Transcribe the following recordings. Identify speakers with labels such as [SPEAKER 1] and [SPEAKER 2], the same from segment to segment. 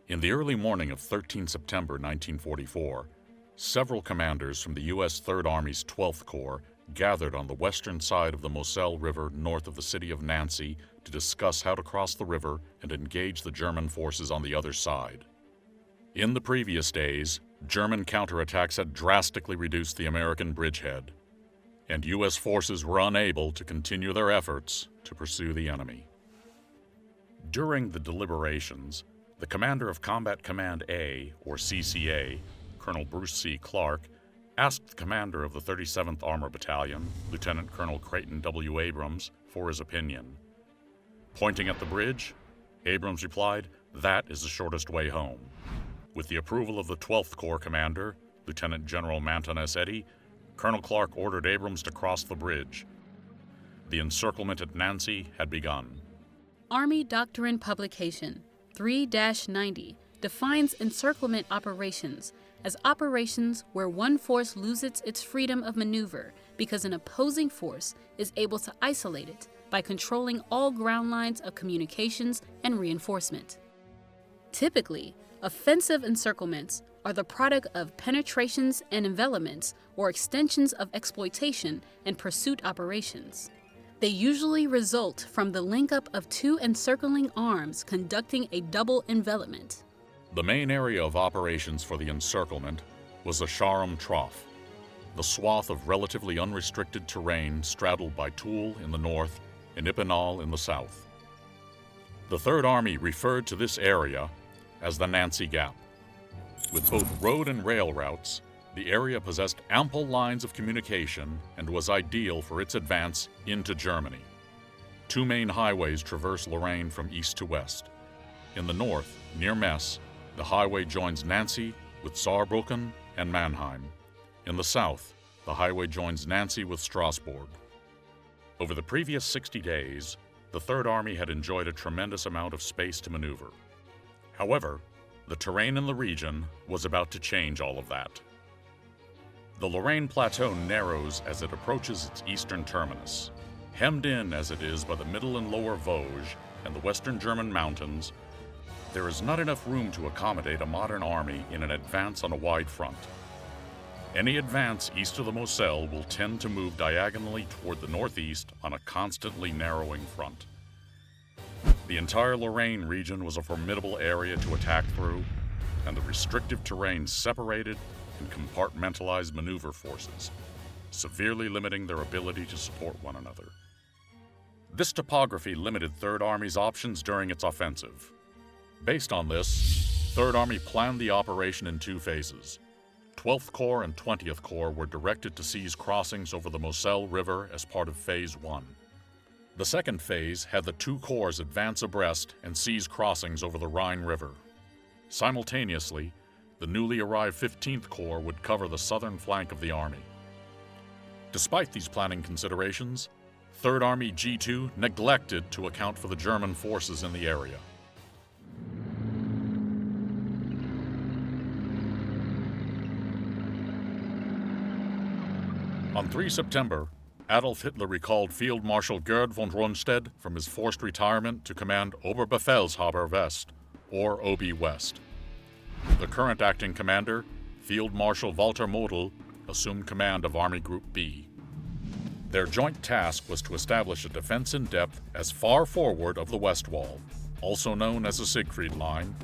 [SPEAKER 1] In the early morning of 13 September 1944, several commanders from the U.S. Third Army's 12th Corps gathered on the western side of the Moselle River north of the city of Nancy to discuss how to cross the river and engage the German forces on the other side. In the previous days, German counterattacks had drastically reduced the American bridgehead, and U.S. forces were unable to continue their efforts to pursue the enemy. During the deliberations, the commander of Combat Command A, or CCA, Colonel Bruce C. Clark, asked the commander of the 37th Armor Battalion, Lieutenant Colonel Creighton W. Abrams, for his opinion. Pointing at the bridge, Abrams replied, "That is the shortest way home." With the approval of the 12th Corps commander, Lieutenant General Manton S. Eddy, Colonel Clark ordered Abrams to cross the bridge. The encirclement at Nancy had begun.
[SPEAKER 2] Army Doctrine Publication 3-90 defines encirclement operations as operations where one force loses its freedom of maneuver because an opposing force is able to isolate it by controlling all ground lines of communications and reinforcement. Typically, offensive encirclements are the product of penetrations and envelopments or extensions of exploitation and pursuit operations. They usually result from the link-up of two encircling arms conducting a double envelopment.
[SPEAKER 1] The main area of operations for the encirclement was the Charum Trough, the swath of relatively unrestricted terrain straddled by Toul in the north and Epinal in the south. The Third Army referred to this area as the Nancy Gap. With both road and rail routes, the area possessed ample lines of communication and was ideal for its advance into Germany. Two main highways traverse Lorraine from east to west. In the north, near Metz, the highway joins Nancy with Saarbrücken and Mannheim. In the south, the highway joins Nancy with Strasbourg. Over the previous 60 days, the Third Army had enjoyed a tremendous amount of space to maneuver. However, the terrain in the region was about to change all of that. The Lorraine Plateau narrows as it approaches its eastern terminus. Hemmed in as it is by the middle and lower Vosges and the western German mountains, there is not enough room to accommodate a modern army in an advance on a wide front. Any advance east of the Moselle will tend to move diagonally toward the northeast on a constantly narrowing front. The entire Lorraine region was a formidable area to attack through, and the restrictive terrain separated and compartmentalized maneuver forces, severely limiting their ability to support one another. This topography limited Third Army's options during its offensive. Based on this, Third Army planned the operation in two phases. 12th Corps and 20th Corps were directed to seize crossings over the Moselle River as part of Phase 1. The second phase had the two corps advance abreast and seize crossings over the Rhine River. Simultaneously, the newly arrived 15th Corps would cover the southern flank of the Army. Despite these planning considerations, 3rd Army G2 neglected to account for the German forces in the area. On 3 September, Adolf Hitler recalled Field Marshal Gerd von Rundstedt from his forced retirement to command Oberbefehlshaber West, or OB West. The current acting commander, Field Marshal Walter Model, assumed command of Army Group B. Their joint task was to establish a defense in depth as far forward of the West Wall, also known as the Siegfried Line,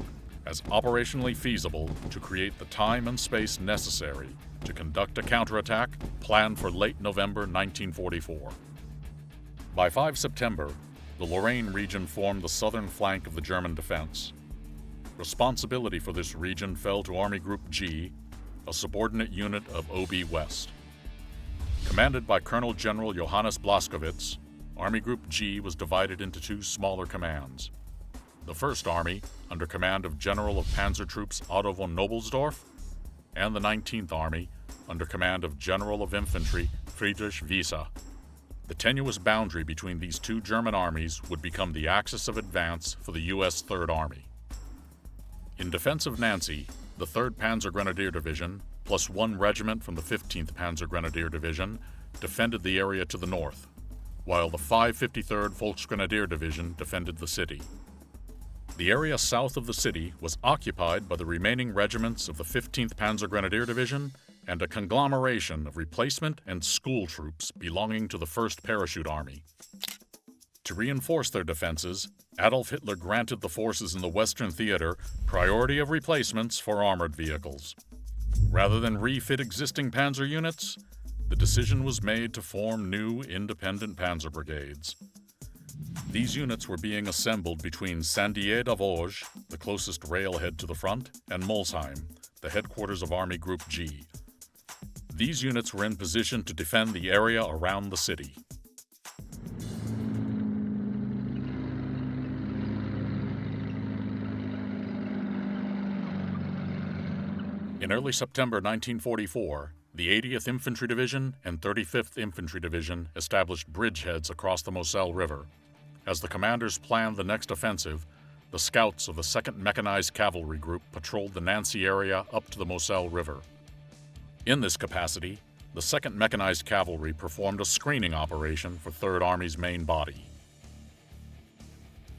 [SPEAKER 1] as operationally feasible to create the time and space necessary to conduct a counterattack planned for late November 1944. By 5 September, the Lorraine region formed the southern flank of the German defense. Responsibility for this region fell to Army Group G, a subordinate unit of OB West. Commanded by Colonel General Johannes Blaskowitz, Army Group G was divided into two smaller commands. The 1st Army, under command of General of Panzer Troops Otto von Knobelsdorff, and the 19th Army, under command of General of Infantry Friedrich Wieser. The tenuous boundary between these two German armies would become the axis of advance for the U.S. Third Army. In defense of Nancy, the 3rd Panzer Grenadier Division, plus one regiment from the 15th Panzer Grenadier Division, defended the area to the north, while the 553rd Volksgrenadier Division defended the city. The area south of the city was occupied by the remaining regiments of the 15th Panzer Grenadier Division and a conglomeration of replacement and school troops belonging to the 1st Parachute Army. To reinforce their defenses, Adolf Hitler granted the forces in the Western Theater priority of replacements for armored vehicles. Rather than refit existing panzer units, the decision was made to form new independent panzer brigades. These units were being assembled between Saint-Dié-d'Avauges, the closest railhead to the front, and Molsheim, the headquarters of Army Group G. These units were in position to defend the area around the city. In early September 1944, the 80th Infantry Division and 35th Infantry Division established bridgeheads across the Moselle River. As the commanders planned the next offensive, the scouts of the 2nd Mechanized Cavalry Group patrolled the Nancy area up to the Moselle River. In this capacity, the 2nd Mechanized Cavalry performed a screening operation for 3rd Army's main body.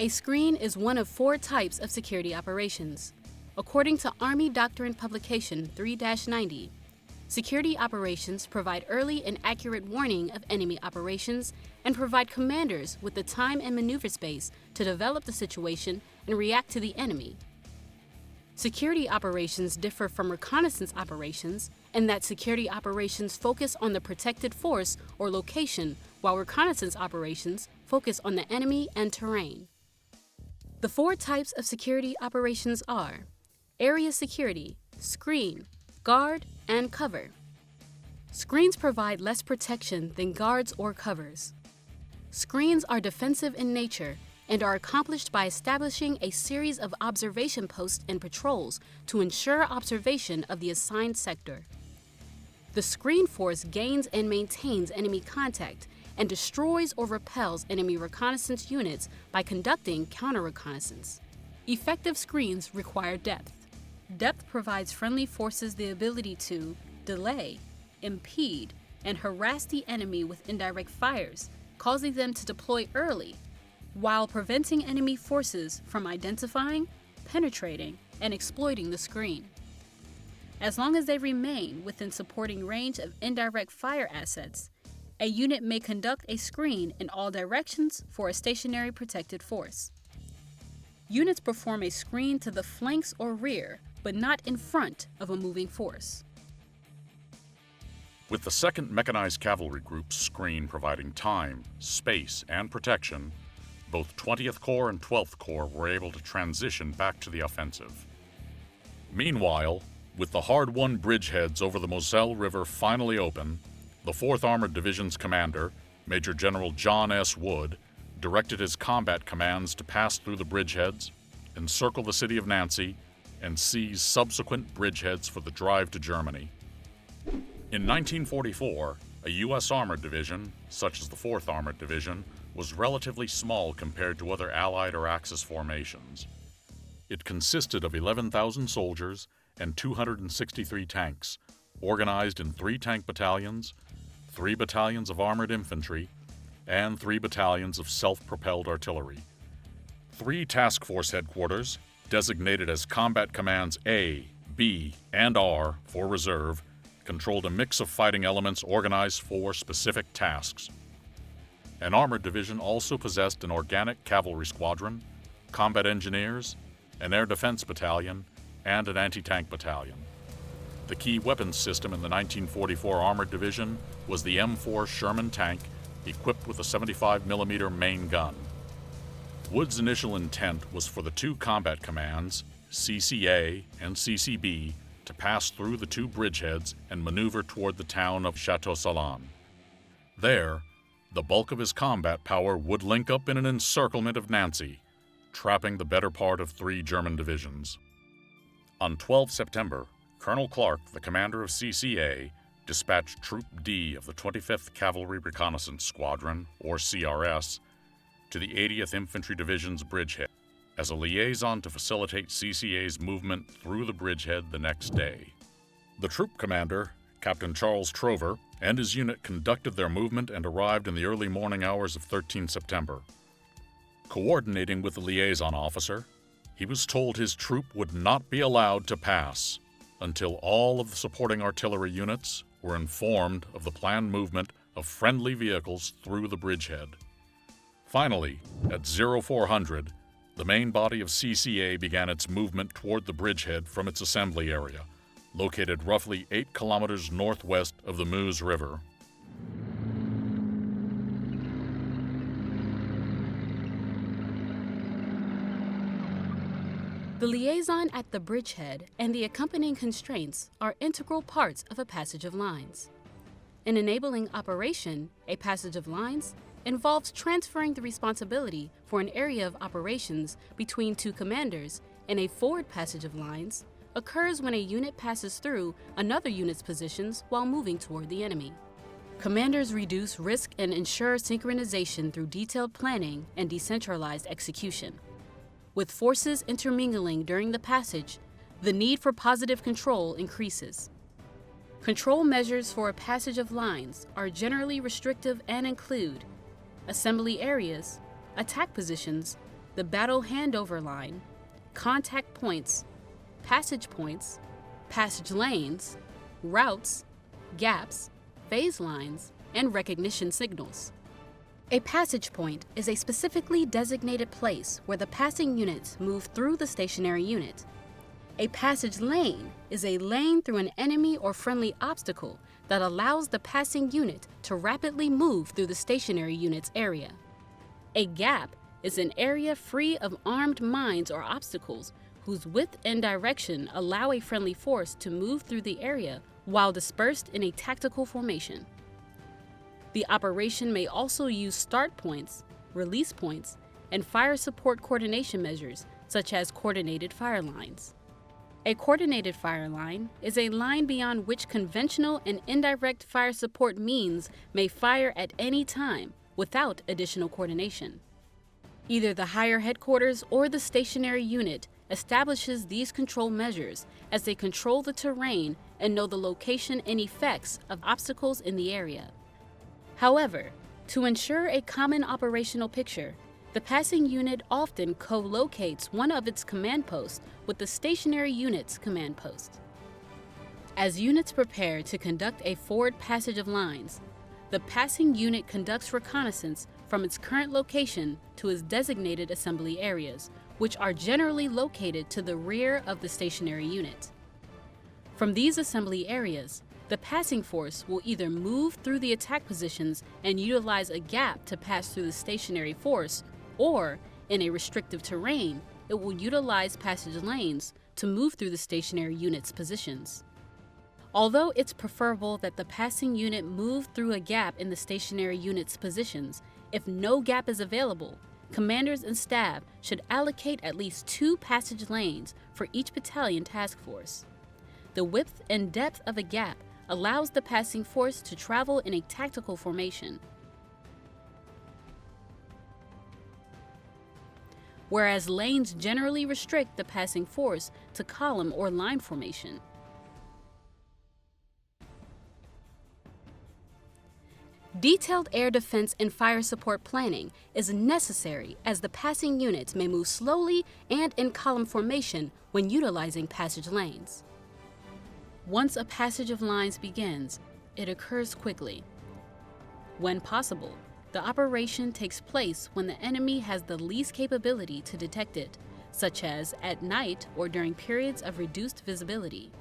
[SPEAKER 2] A screen is one of 4 types of security operations. According to Army Doctrine Publication 3-90, security operations provide early and accurate warning of enemy operations and provide commanders with the time and maneuver space to develop the situation and react to the enemy. Security operations differ from reconnaissance operations in that security operations focus on the protected force or location, while reconnaissance operations focus on the enemy and terrain. The 4 types of security operations are area security, screen, guard, and cover. Screens provide less protection than guards or covers. Screens are defensive in nature and are accomplished by establishing a series of observation posts and patrols to ensure observation of the assigned sector. The screen force gains and maintains enemy contact and destroys or repels enemy reconnaissance units by conducting counter-reconnaissance. Effective screens require depth. Depth provides friendly forces the ability to delay, impede, and harass the enemy with indirect fires, causing them to deploy early, while preventing enemy forces from identifying, penetrating, and exploiting the screen. As long as they remain within supporting range of indirect fire assets, a unit may conduct a screen in all directions for a stationary protected force. Units perform a screen to the flanks or rear, but not in front of a moving force.
[SPEAKER 1] With the 2nd Mechanized Cavalry Group's screen providing time, space, and protection, both 20th Corps and 12th Corps were able to transition back to the offensive. Meanwhile, with the hard-won bridgeheads over the Moselle River finally open, the 4th Armored Division's commander, Major General John S. Wood, directed his combat commands to pass through the bridgeheads, encircle the city of Nancy, and seize subsequent bridgeheads for the drive to Germany. In 1944, a U.S. Armored Division, such as the 4th Armored Division, was relatively small compared to other Allied or Axis formations. It consisted of 11,000 soldiers and 263 tanks, organized in 3 tank battalions, 3 battalions of armored infantry, and 3 battalions of self-propelled artillery. 3 task force headquarters, designated as Combat Commands A, B, and R for reserve, controlled a mix of fighting elements organized for specific tasks. An armored division also possessed an organic cavalry squadron, combat engineers, an air defense battalion, and an anti-tank battalion. The key weapons system in the 1944 Armored Division was the M4 Sherman tank, equipped with a 75mm main gun. Wood's initial intent was for the 2 combat commands, CCA and CCB, to pass through the 2 bridgeheads and maneuver toward the town of Château-Salon. There, the bulk of his combat power would link up in an encirclement of Nancy, trapping the better part of 3 German divisions. On 12 September, Colonel Clark, the commander of CCA, dispatched Troop D of the 25th Cavalry Reconnaissance Squadron, or CRS, to the 80th Infantry Division's bridgehead as a liaison to facilitate CCA's movement through the bridgehead the next day. The troop commander, Captain Charles Trover, and his unit conducted their movement and arrived in the early morning hours of 13 September. Coordinating with the liaison officer, He was told his troop would not be allowed to pass until all of the supporting artillery units were informed of the planned movement of friendly vehicles through the bridgehead. Finally, at 0400, the main body of CCA began its movement toward the bridgehead from its assembly area, located roughly 8 kilometers northwest of the Moselle River.
[SPEAKER 2] The liaison at the bridgehead and the accompanying constraints are integral parts of a passage of lines. In enabling operation, a passage of lines involves transferring the responsibility for an area of operations between two commanders, and a forward passage of lines occurs when a unit passes through another unit's positions while moving toward the enemy. Commanders reduce risk and ensure synchronization through detailed planning and decentralized execution. With forces intermingling during the passage, the need for positive control increases. Control measures for a passage of lines are generally restrictive and include assembly areas, attack positions, the battle handover line, contact points, passage lanes, routes, gaps, phase lines, and recognition signals. A passage point is a specifically designated place where the passing units move through the stationary unit. A passage lane is a lane through an enemy or friendly obstacle that allows the passing unit to rapidly move through the stationary unit's area. A gap is an area free of armed mines or obstacles whose width and direction allow a friendly force to move through the area while dispersed in a tactical formation. The operation may also use start points, release points, and fire support coordination measures, such as coordinated fire lines. A coordinated fire line is a line beyond which conventional and indirect fire support means may fire at any time without additional coordination. Either the higher headquarters or the stationary unit establishes these control measures as they control the terrain and know the location and effects of obstacles in the area. However, to ensure a common operational picture, the passing unit often co-locates one of its command posts with the stationary unit's command post. As units prepare to conduct a forward passage of lines, the passing unit conducts reconnaissance from its current location to its designated assembly areas, which are generally located to the rear of the stationary unit. From these assembly areas, the passing force will either move through the attack positions and utilize a gap to pass through the stationary force, or, in a restrictive terrain, it will utilize passage lanes to move through the stationary unit's positions. Although it's preferable that the passing unit move through a gap in the stationary unit's positions, if no gap is available, commanders and staff should allocate at least 2 passage lanes for each battalion task force. The width and depth of a gap allows the passing force to travel in a tactical formation, whereas lanes generally restrict the passing force to column or line formation. Detailed air defense and fire support planning is necessary as the passing units may move slowly and in column formation when utilizing passage lanes. Once a passage of lines begins, it occurs quickly. When possible, the operation takes place when the enemy has the least capability to detect it, such as at night or during periods of reduced visibility.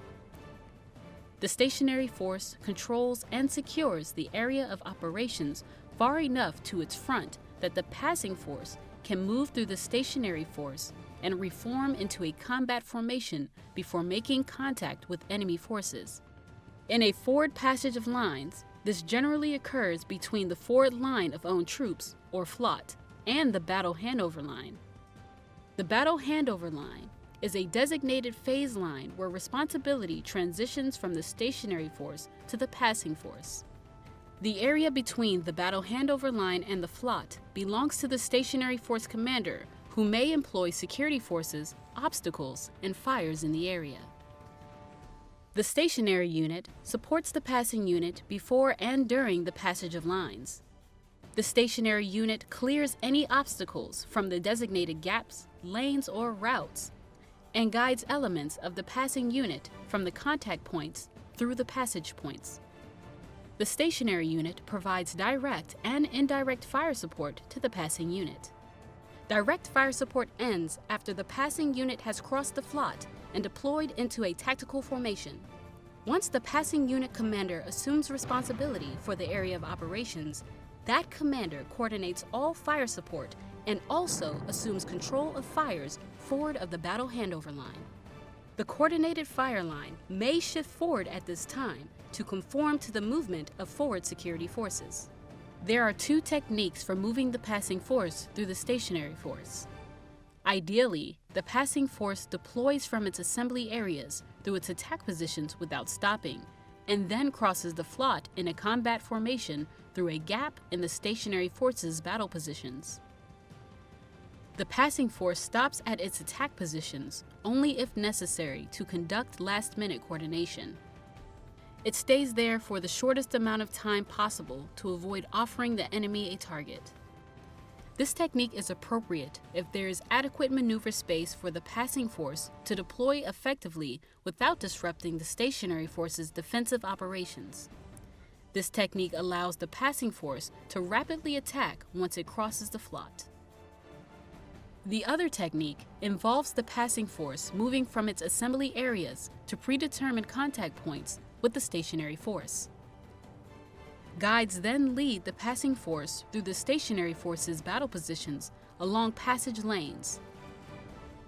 [SPEAKER 2] The stationary force controls and secures the area of operations far enough to its front that the passing force can move through the stationary force and reform into a combat formation before making contact with enemy forces. In a forward passage of lines, this generally occurs between the forward line of owned troops, or FLOT, and the battle handover line. The battle handover line is a designated phase line where responsibility transitions from the stationary force to the passing force. The area between the battle handover line and the FLOT belongs to the stationary force commander, who may employ security forces, obstacles, and fires in the area. The stationary unit supports the passing unit before and during the passage of lines. The stationary unit clears any obstacles from the designated gaps, lanes or routes, and guides elements of the passing unit from the contact points through the passage points. The stationary unit provides direct and indirect fire support to the passing unit. Direct fire support ends after the passing unit has crossed the flot and deployed into a tactical formation. Once the passing unit commander assumes responsibility for the area of operations, that commander coordinates all fire support and also assumes control of fires forward of the battle handover line. The coordinated fire line may shift forward at this time to conform to the movement of forward security forces. There are two techniques for moving the passing force through the stationary force. Ideally, the passing force deploys from its assembly areas through its attack positions without stopping, and then crosses the flot in a combat formation through a gap in the stationary force's battle positions. The passing force stops at its attack positions only if necessary to conduct last-minute coordination. It stays there for the shortest amount of time possible to avoid offering the enemy a target. This technique is appropriate if there is adequate maneuver space for the passing force to deploy effectively without disrupting the stationary force's defensive operations. This technique allows the passing force to rapidly attack once it crosses the flot. The other technique involves the passing force moving from its assembly areas to predetermined contact points with the stationary force. Guides then lead the passing force through the stationary force's battle positions along passage lanes.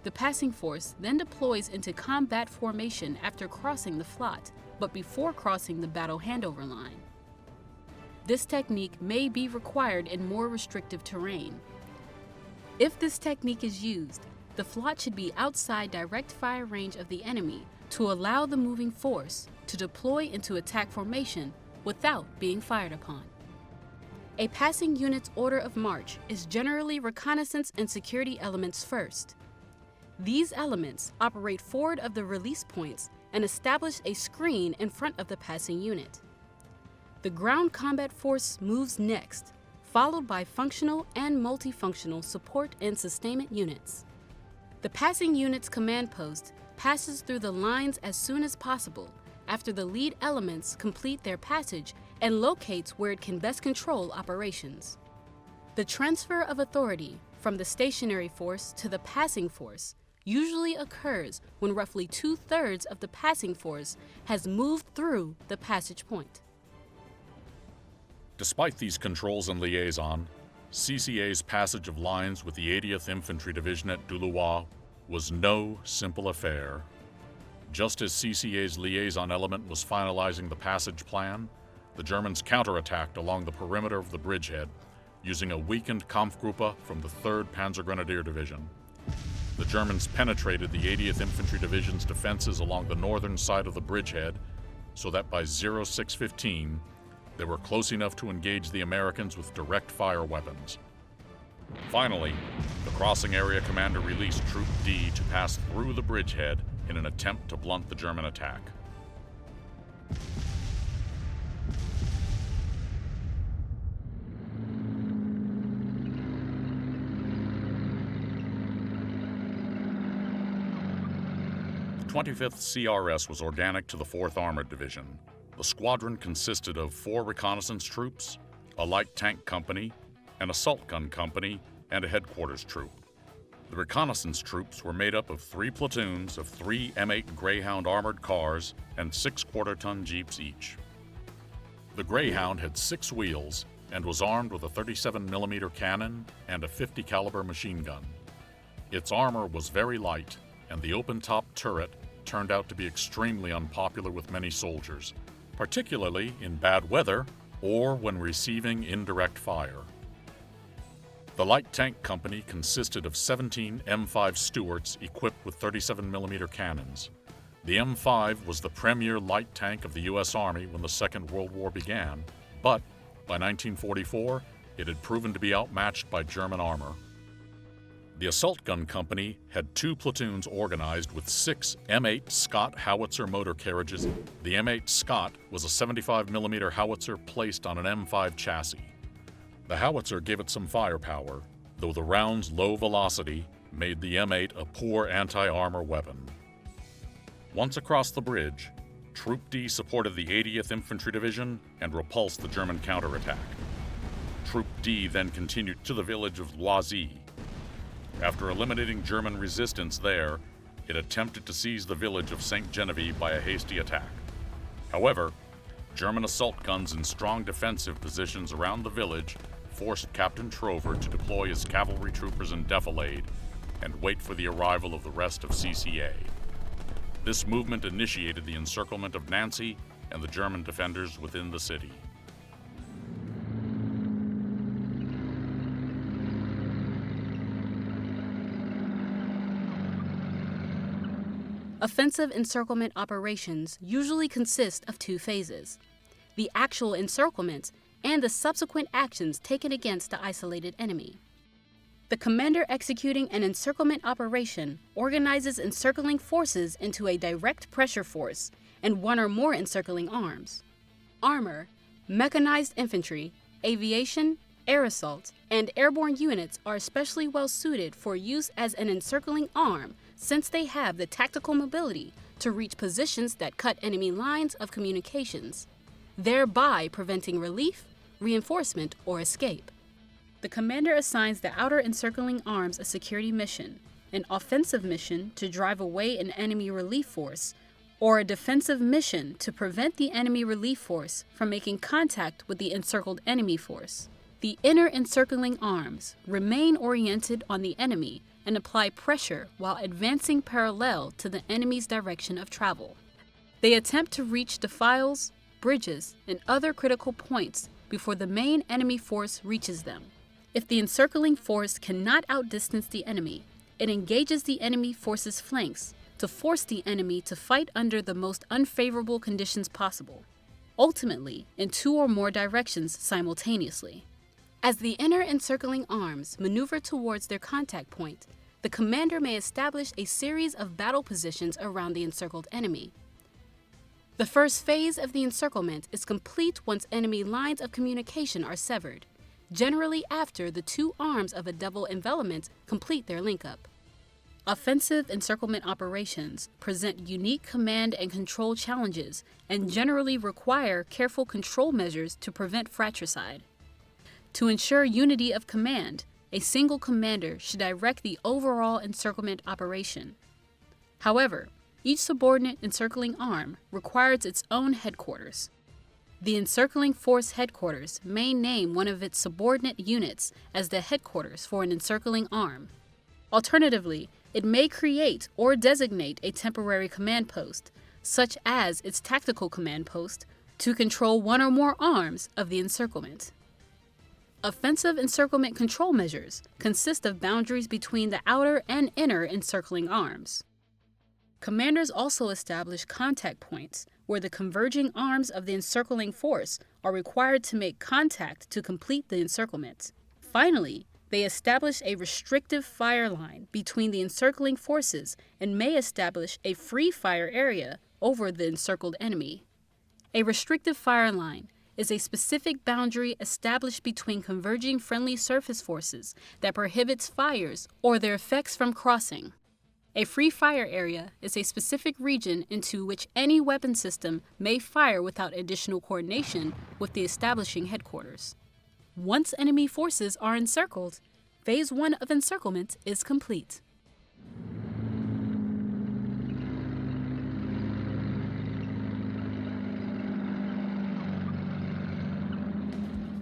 [SPEAKER 2] The passing force then deploys into combat formation after crossing the flot, but before crossing the battle handover line. This technique may be required in more restrictive terrain. If this technique is used, the flot should be outside direct fire range of the enemy to allow the moving force to deploy into attack formation without being fired upon. A passing unit's order of march is generally reconnaissance and security elements first. These elements operate forward of the release points and establish a screen in front of the passing unit. The ground combat force moves next, followed by functional and multifunctional support and sustainment units. The passing unit's command post passes through the lines as soon as possible after the lead elements complete their passage and locates where it can best control operations. The transfer of authority from the stationary force to the passing force usually occurs when roughly 2/3 of the passing force has moved through the passage point.
[SPEAKER 1] Despite these controls and liaison, CCA's passage of lines with the 80th Infantry Division at Dieulouard was no simple affair. Just as CCA's liaison element was finalizing the passage plan, the Germans counterattacked along the perimeter of the bridgehead using a weakened Kampfgruppe from the 3rd Panzer Grenadier Division. The Germans penetrated the 80th Infantry Division's defenses along the northern side of the bridgehead so that by 06:15, they were close enough to engage the Americans with direct fire weapons. Finally, the crossing area commander released Troop D to pass through the bridgehead in an attempt to blunt the German attack. The 25th CRS was organic to the 4th Armored Division. The squadron consisted of 4 reconnaissance troops, a light tank company, an assault gun company, and a headquarters troop. The reconnaissance troops were made up of 3 platoons of 3 M8 Greyhound armored cars and 6 quarter-ton jeeps each. The Greyhound had 6 wheels and was armed with a 37mm cannon and a 50 caliber machine gun. Its armor was very light, and the open-top turret turned out to be extremely unpopular with many soldiers, particularly in bad weather or when receiving indirect fire. The light tank company consisted of 17 M5 Stuarts equipped with 37mm cannons. The M5 was the premier light tank of the U.S. Army when the Second World War began, but by 1944, it had proven to be outmatched by German armor. The assault gun company had 2 platoons organized with 6 M8 Scott howitzer motor carriages. The M8 Scott was a 75mm howitzer placed on an M5 chassis. The howitzer gave it some firepower, though the round's low velocity made the M8 a poor anti-armor weapon. Once across the bridge, Troop D supported the 80th Infantry Division and repulsed the German counterattack. Troop D then continued to the village of Loisy. After eliminating German resistance there, it attempted to seize the village of St. Genevieve by a hasty attack. However, German assault guns in strong defensive positions around the village forced Captain Trover to deploy his cavalry troopers in defilade and wait for the arrival of the rest of CCA. This movement initiated the encirclement of Nancy and the German defenders within the city.
[SPEAKER 2] Offensive encirclement operations usually consist of two phases: the actual encirclement and the subsequent actions taken against the isolated enemy. The commander executing an encirclement operation organizes encircling forces into a direct pressure force and one or more encircling arms. Armor, mechanized infantry, aviation, air assault, and airborne units are especially well suited for use as an encircling arm, since they have the tactical mobility to reach positions that cut enemy lines of communications, thereby preventing relief, reinforcement, or escape. The commander assigns the outer encircling arms a security mission, an offensive mission to drive away an enemy relief force, or a defensive mission to prevent the enemy relief force from making contact with the encircled enemy force. The inner encircling arms remain oriented on the enemy and apply pressure while advancing parallel to the enemy's direction of travel. They attempt to reach defiles, bridges, and other critical points before the main enemy force reaches them. If the encircling force cannot outdistance the enemy, it engages the enemy force's flanks to force the enemy to fight under the most unfavorable conditions possible, ultimately in two or more directions simultaneously. As the inner encircling arms maneuver towards their contact point, the commander may establish a series of battle positions around the encircled enemy. The first phase of the encirclement is complete once enemy lines of communication are severed, generally after the two arms of a double envelopment complete their link-up. Offensive encirclement operations present unique command and control challenges and generally require careful control measures to prevent fratricide. To ensure unity of command, a single commander should direct the overall encirclement operation. However, each subordinate encircling arm requires its own headquarters. The encircling force headquarters may name one of its subordinate units as the headquarters for an encircling arm. Alternatively, it may create or designate a temporary command post, such as its tactical command post, to control one or more arms of the encirclement. Offensive encirclement control measures consist of boundaries between the outer and inner encircling arms. Commanders also establish contact points where the converging arms of the encircling force are required to make contact to complete the encirclement. Finally, they establish a restrictive fire line between the encircling forces and may establish a free fire area over the encircled enemy. A restrictive fire line is a specific boundary established between converging friendly surface forces that prohibits fires or their effects from crossing. A free fire area is a specific region into which any weapon system may fire without additional coordination with the establishing headquarters. Once enemy forces are encircled, Phase 1 of encirclement is complete.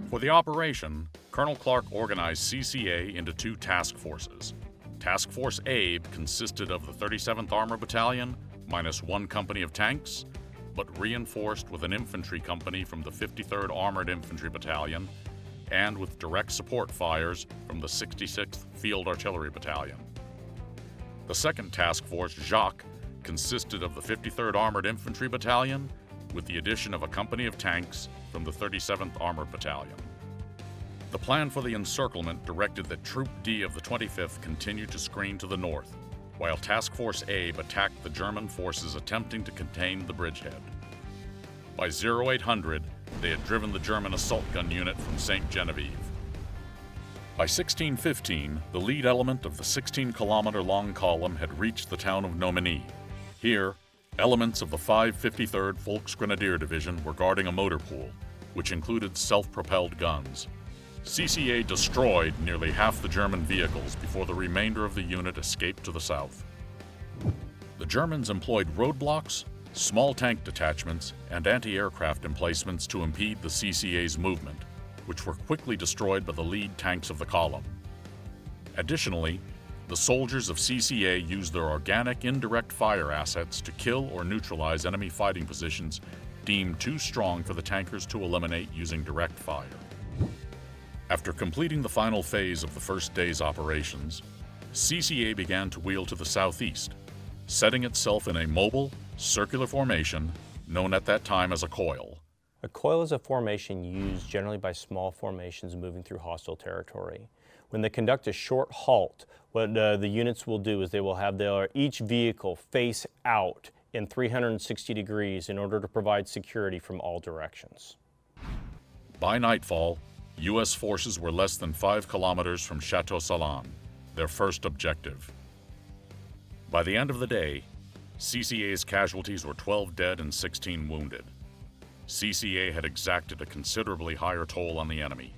[SPEAKER 1] For the operation, Colonel Clark organized CCA into two task forces. Task Force A consisted of the 37th Armored Battalion minus one company of tanks, but reinforced with an infantry company from the 53rd Armored Infantry Battalion and with direct support fires from the 66th Field Artillery Battalion. The second task force, Jacques, consisted of the 53rd Armored Infantry Battalion with the addition of a company of tanks from the 37th Armored Battalion. The plan for the encirclement directed that Troop D of the 25th continue to screen to the north, while Task Force A attacked the German forces attempting to contain the bridgehead. By 0800, they had driven the German assault gun unit from St. Genevieve. By 1615, the lead element of the 16-kilometer-long column had reached the town of Nomeny. Here, elements of the 553rd Volksgrenadier Division were guarding a motor pool, which included self-propelled guns. CCA destroyed nearly half the German vehicles before the remainder of the unit escaped to the south. The Germans employed roadblocks, small tank detachments, and anti-aircraft emplacements to impede the CCA's movement, which were quickly destroyed by the lead tanks of the column. Additionally, the soldiers of CCA used their organic indirect fire assets to kill or neutralize enemy fighting positions deemed too strong for the tankers to eliminate using direct fire. After completing the final phase of the first day's operations, CCA began to wheel to the southeast, setting itself in a mobile, circular formation known at that time as a coil.
[SPEAKER 3] A coil is a formation used generally by small formations moving through hostile territory. When they conduct a short halt, what the units will do is they will have each vehicle face out in 360 degrees in order to provide security from all directions.
[SPEAKER 1] By nightfall, U.S. forces were less than 5 kilometers from Chateau Salon, their first objective. By the end of the day, CCA's casualties were 12 dead and 16 wounded. CCA had exacted a considerably higher toll on the enemy.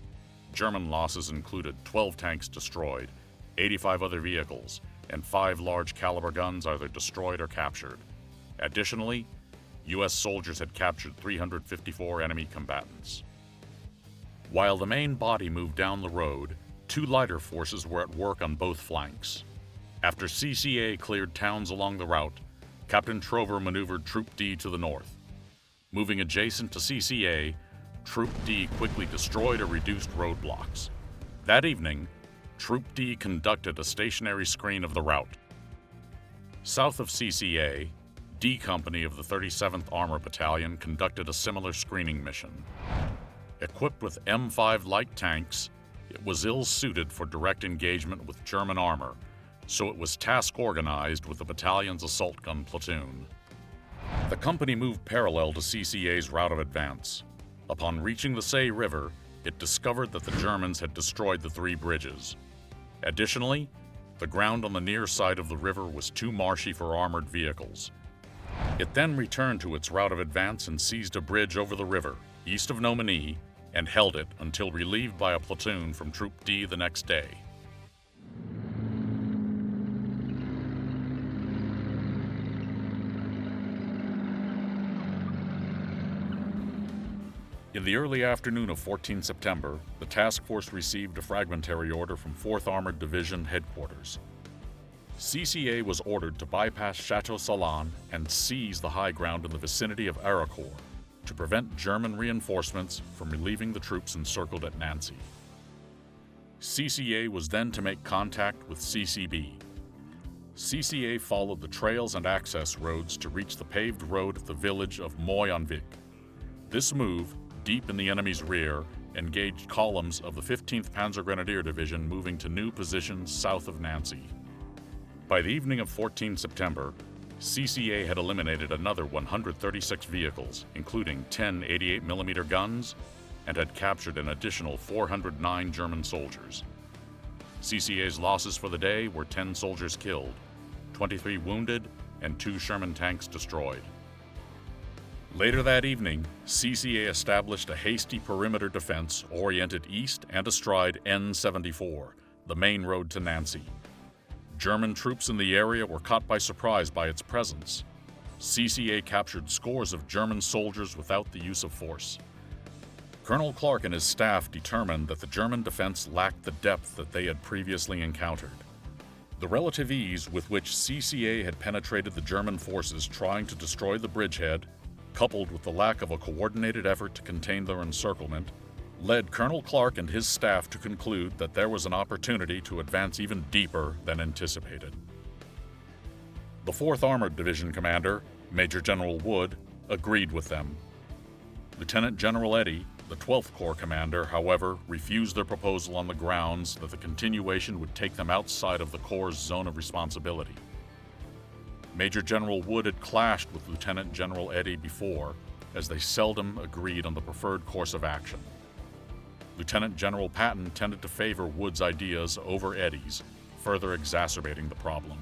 [SPEAKER 1] German losses included 12 tanks destroyed, 85 other vehicles, and 5 large caliber guns either destroyed or captured. Additionally, U.S. soldiers had captured 354 enemy combatants. While the main body moved down the road, 2 lighter forces were at work on both flanks. After CCA cleared towns along the route, Captain Trover maneuvered Troop D to the north. Moving adjacent to CCA, Troop D quickly destroyed or reduced roadblocks. That evening, Troop D conducted a stationary screen of the route. South of CCA, D Company of the 37th Armor Battalion conducted a similar screening mission. Equipped with M5 light tanks, it was ill-suited for direct engagement with German armor, so it was task-organized with the battalion's assault gun platoon. The company moved parallel to CCA's route of advance. Upon reaching the Say River, it discovered that the Germans had destroyed the 3 bridges. Additionally, the ground on the near side of the river was too marshy for armored vehicles. It then returned to its route of advance and seized a bridge over the river, east of Nomeny, and held it until relieved by a platoon from Troop D the next day. In the early afternoon of 14 September, the task force received a fragmentary order from 4th Armored Division headquarters. CCA was ordered to bypass Chateau Salon and seize the high ground in the vicinity of Arracourt to prevent German reinforcements from relieving the troops encircled at Nancy. CCA was then to make contact with CCB. CCA followed the trails and access roads to reach the paved road at the village of Moyenvic. This move, deep in the enemy's rear, engaged columns of the 15th Panzer Grenadier Division moving to new positions south of Nancy. By the evening of 14 September, CCA had eliminated another 136 vehicles, including 10 88mm guns, and had captured an additional 409 German soldiers. CCA's losses for the day were 10 soldiers killed, 23 wounded, and 2 Sherman tanks destroyed. Later that evening, CCA established a hasty perimeter defense oriented east and astride N74, the main road to Nancy. German troops in the area were caught by surprise by its presence. CCA captured scores of German soldiers without the use of force. Colonel Clark and his staff determined that the German defense lacked the depth that they had previously encountered. The relative ease with which CCA had penetrated the German forces trying to destroy the bridgehead, coupled with the lack of a coordinated effort to contain their encirclement, led Colonel Clark and his staff to conclude that there was an opportunity to advance even deeper than anticipated. The 4th Armored Division commander, Major General Wood, agreed with them. Lieutenant General Eddy, the 12th Corps commander, however, refused their proposal on the grounds that the continuation would take them outside of the Corps' zone of responsibility. Major General Wood had clashed with Lieutenant General Eddy before, as they seldom agreed on the preferred course of action. Lieutenant General Patton tended to favor Wood's ideas over Eddy's, further exacerbating the problem.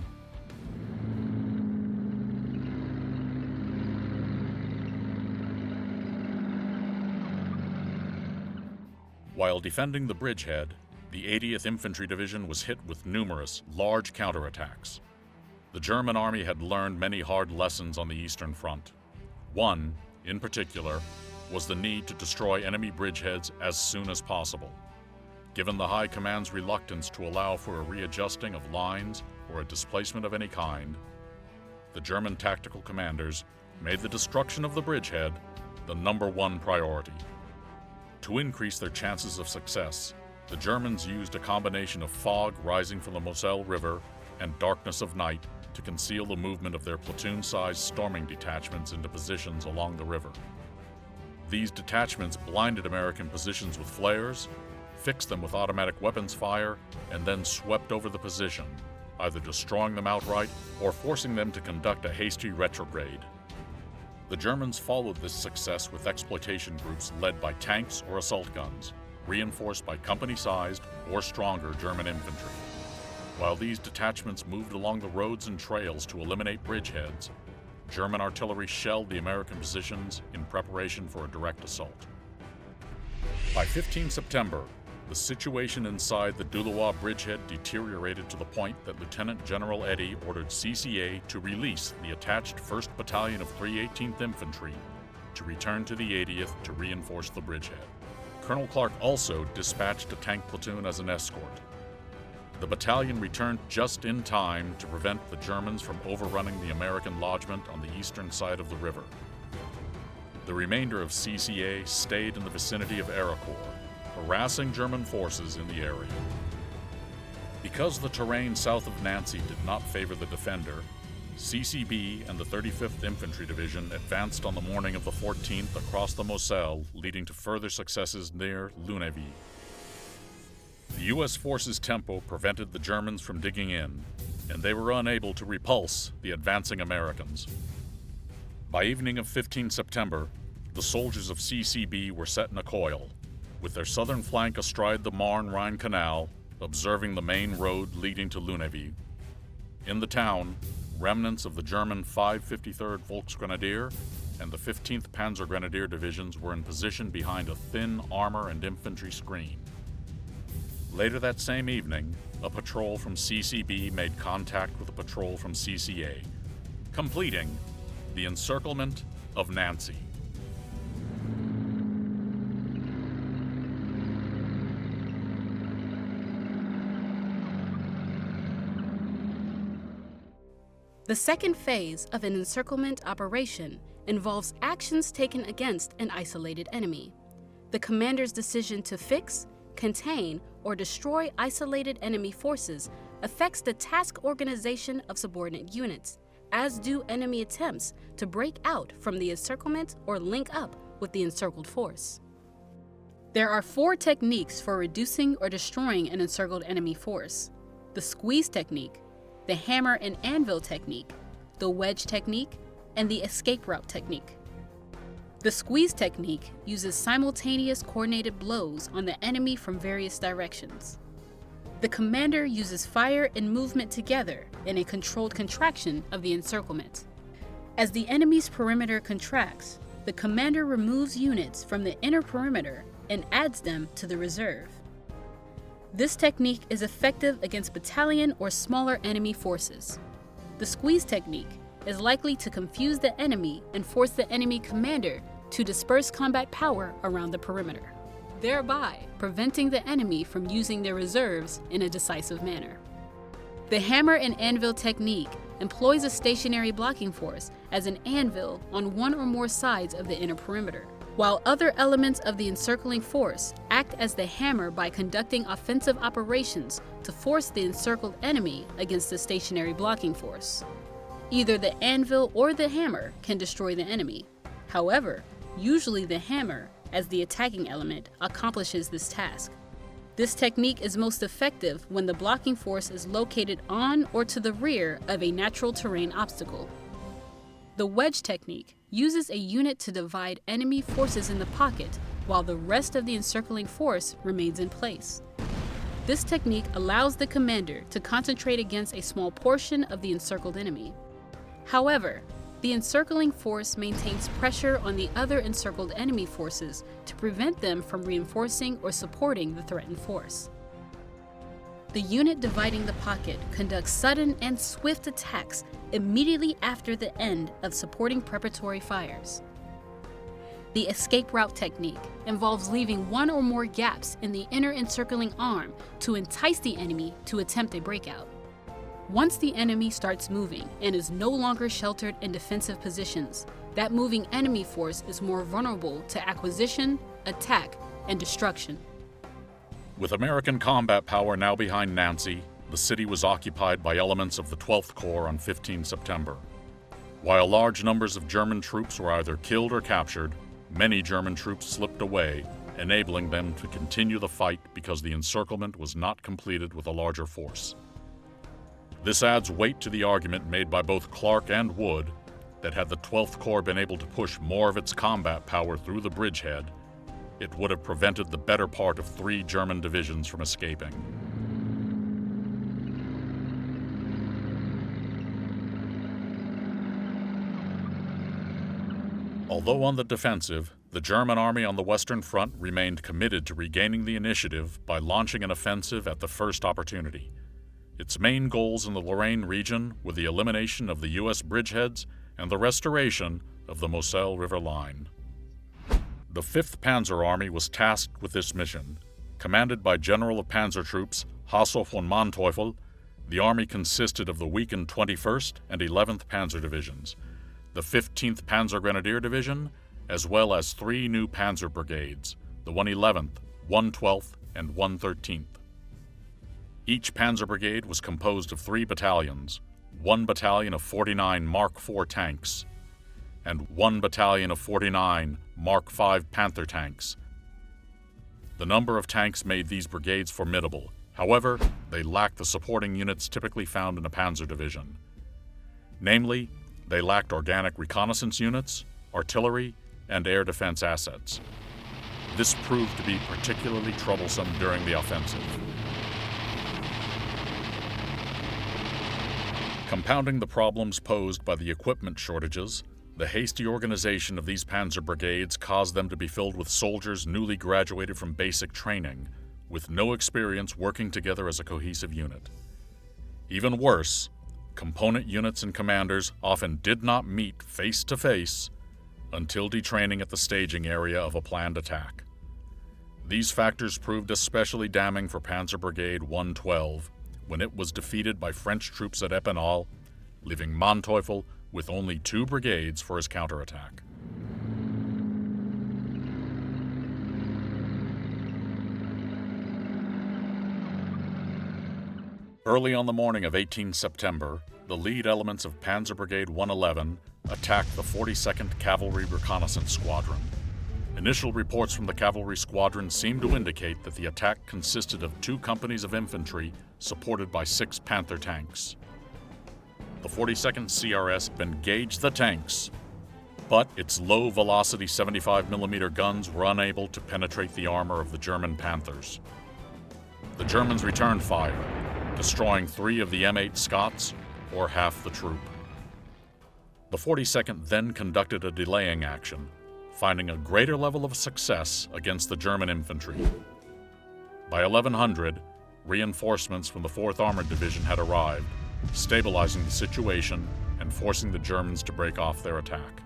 [SPEAKER 1] While defending the bridgehead, the 80th Infantry Division was hit with numerous, large counterattacks. The German army had learned many hard lessons on the Eastern Front. One, in particular, was the need to destroy enemy bridgeheads as soon as possible. Given the High Command's reluctance to allow for a readjusting of lines or a displacement of any kind, the German tactical commanders made the destruction of the bridgehead the #1 priority. To increase their chances of success, the Germans used a combination of fog rising from the Moselle River and darkness of night to conceal the movement of their platoon-sized storming detachments into positions along the river. These detachments blinded American positions with flares, fixed them with automatic weapons fire, and then swept over the position, either destroying them outright or forcing them to conduct a hasty retrograde. The Germans followed this success with exploitation groups led by tanks or assault guns, reinforced by company-sized or stronger German infantry. While these detachments moved along the roads and trails to eliminate bridgeheads, German artillery shelled the American positions in preparation for a direct assault. By 15 September, the situation inside the Dieulouard bridgehead deteriorated to the point that Lieutenant General Eddy ordered CCA to release the attached 1st Battalion of 318th Infantry to return to the 80th to reinforce the bridgehead. Colonel Clark also dispatched a tank platoon as an escort. The battalion returned just in time to prevent the Germans from overrunning the American lodgment on the eastern side of the river. The remainder of CCA stayed in the vicinity of Arracourt, harassing German forces in the area. Because the terrain south of Nancy did not favor the defender, CCB and the 35th Infantry Division advanced on the morning of the 14th across the Moselle, leading to further successes near Luneville. The U.S. forces' tempo prevented the Germans from digging in, and they were unable to repulse the advancing Americans. By evening of 15 September, the soldiers of CCB were set in a coil, with their southern flank astride the Marne-Rhine Canal, observing the main road leading to Luneville. In the town, remnants of the German 553rd Volksgrenadier and the 15th Panzer Grenadier Divisions were in position behind a thin armor and infantry screen. Later that same evening, a patrol from CCB made contact with a patrol from CCA, completing the encirclement of Nancy.
[SPEAKER 2] The second phase of an encirclement operation involves actions taken against an isolated enemy. The commander's decision to fix, contain, or destroy isolated enemy forces affects the task organization of subordinate units, as do enemy attempts to break out from the encirclement or link up with the encircled force. There are 4 techniques for reducing or destroying an encircled enemy force: the squeeze technique, the hammer and anvil technique, the wedge technique, and the escape route technique. The squeeze technique uses simultaneous coordinated blows on the enemy from various directions. The commander uses fire and movement together in a controlled contraction of the encirclement. As the enemy's perimeter contracts, the commander removes units from the inner perimeter and adds them to the reserve. This technique is effective against battalion or smaller enemy forces. The squeeze technique is likely to confuse the enemy and force the enemy commander to disperse combat power around the perimeter, thereby preventing the enemy from using their reserves in a decisive manner. The hammer and anvil technique employs a stationary blocking force as an anvil on one or more sides of the inner perimeter, while other elements of the encircling force act as the hammer by conducting offensive operations to force the encircled enemy against the stationary blocking force. Either the anvil or the hammer can destroy the enemy. However, usually the hammer, as the attacking element, accomplishes this task. This technique is most effective when the blocking force is located on or to the rear of a natural terrain obstacle. The wedge technique uses a unit to divide enemy forces in the pocket while the rest of the encircling force remains in place. This technique allows the commander to concentrate against a small portion of the encircled enemy. However, the encircling force maintains pressure on the other encircled enemy forces to prevent them from reinforcing or supporting the threatened force. The unit dividing the pocket conducts sudden and swift attacks immediately after the end of supporting preparatory fires. The escape route technique involves leaving one or more gaps in the inner encircling arm to entice the enemy to attempt a breakout. Once the enemy starts moving and is no longer sheltered in defensive positions, that moving enemy force is more vulnerable to acquisition, attack, and destruction.
[SPEAKER 1] With American combat power now behind Nancy, the city was occupied by elements of the 12th Corps on 15 September. While large numbers of German troops were either killed or captured, many German troops slipped away, enabling them to continue the fight because the encirclement was not completed with a larger force. This adds weight to the argument made by both Clark and Wood that had the 12th Corps been able to push more of its combat power through the bridgehead, it would have prevented the better part of 3 German divisions from escaping. Although on the defensive, the German army on the Western Front remained committed to regaining the initiative by launching an offensive at the first opportunity. Its main goals in the Lorraine region were the elimination of the U.S. bridgeheads and the restoration of the Moselle River line. The 5th Panzer Army was tasked with this mission. Commanded by General of Panzer Troops Hasso von Manteuffel, the army consisted of the weakened 21st and 11th Panzer Divisions, the 15th Panzer Grenadier Division, as well as 3 new Panzer Brigades, the 111th, 112th, and 113th. Each Panzer Brigade was composed of 3 battalions, 1 battalion of 49 Mark IV tanks, and 1 battalion of 49 Mark V Panther tanks. The number of tanks made these brigades formidable. However, they lacked the supporting units typically found in a panzer division. Namely, they lacked organic reconnaissance units, artillery, and air defense assets. This proved to be particularly troublesome during the offensive. Compounding the problems posed by the equipment shortages, the hasty organization of these panzer brigades caused them to be filled with soldiers newly graduated from basic training, with no experience working together as a cohesive unit. Even worse, component units and commanders often did not meet face to face until detraining at the staging area of a planned attack. These factors proved especially damning for Panzer Brigade 112 when it was defeated by French troops at Epinal, leaving Manteuffel with only 2 brigades for his counterattack. Early on the morning of 18 September, the lead elements of Panzer Brigade 111 attacked the 42nd Cavalry Reconnaissance Squadron. Initial reports from the cavalry squadron seemed to indicate that the attack consisted of 2 companies of infantry supported by 6 Panther tanks. The 42nd CRS engaged the tanks, but its low-velocity 75mm guns were unable to penetrate the armor of the German Panthers. The Germans returned fire, destroying 3 of the M8 Scots, or half the troop. The 42nd then conducted a delaying action, finding a greater level of success against the German infantry. By 1100, reinforcements from the 4th Armored Division had arrived, stabilizing the situation and forcing the Germans to break off their attack.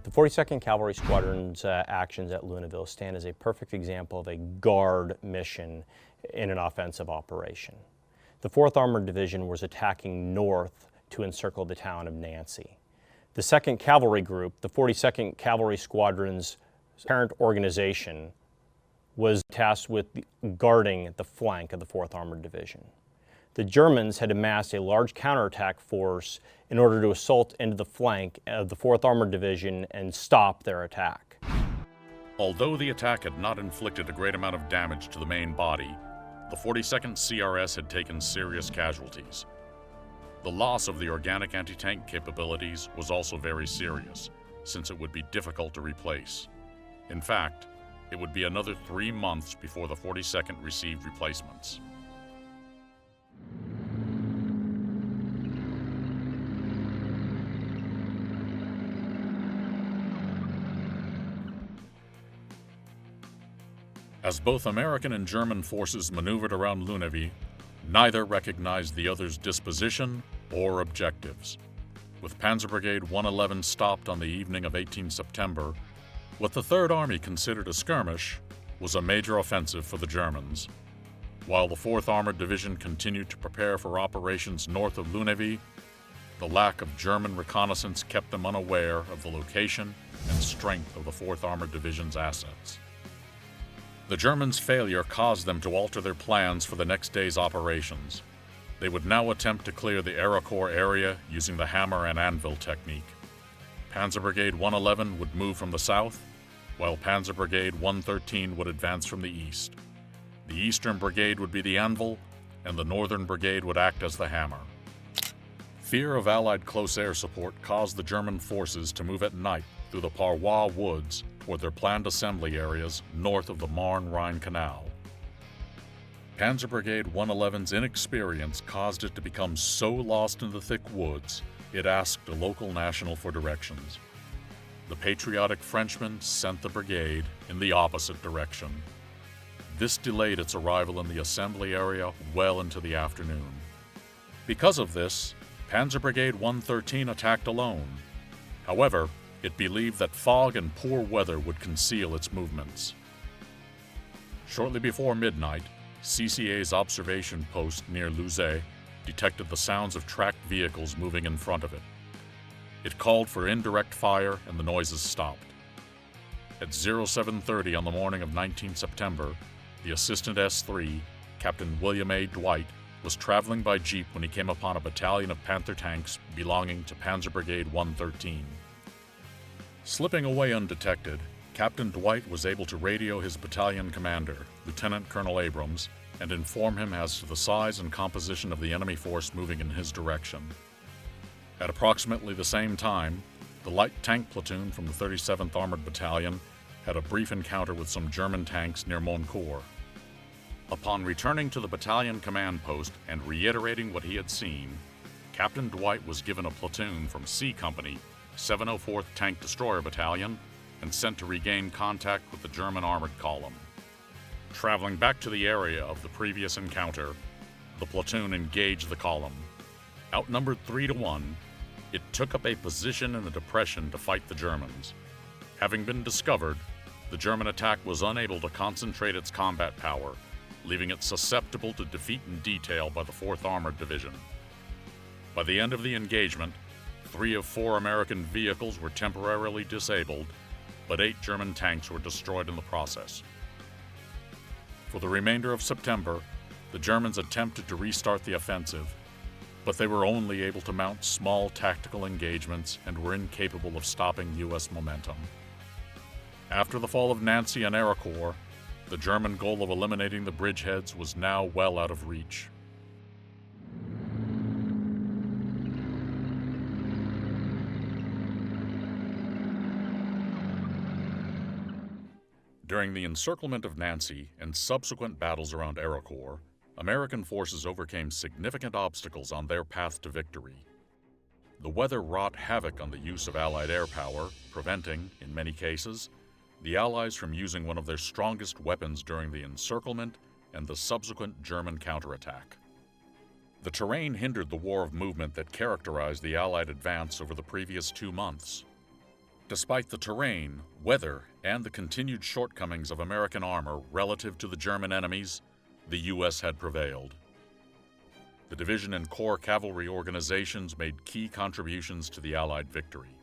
[SPEAKER 3] The 42nd Cavalry Squadron's actions at Luneville stand as a perfect example of a guard mission in an offensive operation. The 4th Armored Division was attacking north to encircle the town of Nancy. The 2nd Cavalry Group, the 42nd Cavalry Squadron's parent organization, was tasked with guarding the flank of the 4th Armored Division. The Germans had amassed a large counterattack force in order to assault into the flank of the 4th Armored Division and stop their attack.
[SPEAKER 1] Although the attack had not inflicted a great amount of damage to the main body, the 42nd CRS had taken serious casualties. The loss of the organic anti-tank capabilities was also very serious, since it would be difficult to replace. In fact, it would be another 3 months before the 42nd received replacements. As both American and German forces maneuvered around Luneville, neither recognized the other's disposition or objectives. With Panzer Brigade 111 stopped on the evening of 18 September, what the Third Army considered a skirmish was a major offensive for the Germans. While the 4th Armored Division continued to prepare for operations north of Luneville, the lack of German reconnaissance kept them unaware of the location and strength of the 4th Armored Division's assets. The Germans' failure caused them to alter their plans for the next day's operations. They would now attempt to clear the Arracourt area using the hammer and anvil technique. Panzer Brigade 111 would move from the south, while Panzer Brigade 113 would advance from the east. The Eastern Brigade would be the anvil, and the Northern Brigade would act as the hammer. Fear of Allied close air support caused the German forces to move at night through the Parois woods toward their planned assembly areas north of the Marne-Rhine Canal. Panzer Brigade 111's inexperience caused it to become so lost in the thick woods, it asked a local national for directions. The patriotic Frenchman sent the brigade in the opposite direction. This delayed its arrival in the assembly area well into the afternoon. Because of this, Panzer Brigade 113 attacked alone. However, it believed that fog and poor weather would conceal its movements. Shortly before midnight, CCA's observation post near Louzet detected the sounds of tracked vehicles moving in front of it. It called for indirect fire and the noises stopped. At 0730 on the morning of 19 September, the Assistant S3, Captain William A. Dwight, was traveling by jeep when he came upon a battalion of Panther tanks belonging to Panzer Brigade 113. Slipping away undetected, Captain Dwight was able to radio his battalion commander, Lieutenant Colonel Abrams, and inform him as to the size and composition of the enemy force moving in his direction. At approximately the same time, the light tank platoon from the 37th Armored Battalion had a brief encounter with some German tanks near Moncourt. Upon returning to the battalion command post and reiterating what he had seen, Captain Dwight was given a platoon from C Company, 704th Tank Destroyer Battalion, and sent to regain contact with the German armored column. Traveling back to the area of the previous encounter, the platoon engaged the column. Outnumbered 3-1, it took up a position in a depression to fight the Germans. Having been discovered, the German attack was unable to concentrate its combat power, leaving it susceptible to defeat in detail by the 4th Armored Division. By the end of the engagement, 3 of 4 American vehicles were temporarily disabled, but 8 German tanks were destroyed in the process. For the remainder of September, the Germans attempted to restart the offensive, but they were only able to mount small tactical engagements and were incapable of stopping U.S. momentum. After the fall of Nancy and Arracourt, the German goal of eliminating the bridgeheads was now well out of reach. During the encirclement of Nancy and subsequent battles around Arracourt, American forces overcame significant obstacles on their path to victory. The weather wrought havoc on the use of Allied air power, preventing, in many cases, the Allies from using one of their strongest weapons during the encirclement and the subsequent German counterattack. The terrain hindered the war of movement that characterized the Allied advance over the previous 2 months. Despite the terrain, weather, and the continued shortcomings of American armor relative to the German enemies, the U.S. had prevailed. The division and corps cavalry organizations made key contributions to the Allied victory.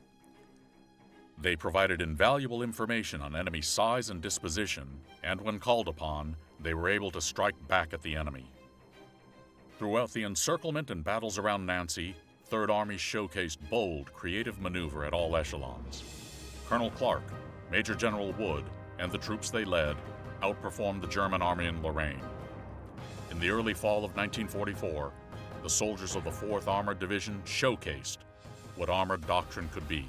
[SPEAKER 1] They provided invaluable information on enemy size and disposition, and when called upon, they were able to strike back at the enemy. Throughout the encirclement and battles around Nancy, Third Army showcased bold, creative maneuver at all echelons. Colonel Clark, Major General Wood, and the troops they led outperformed the German army in Lorraine. In the early fall of 1944, the soldiers of the 4th Armored Division showcased what armored doctrine could be.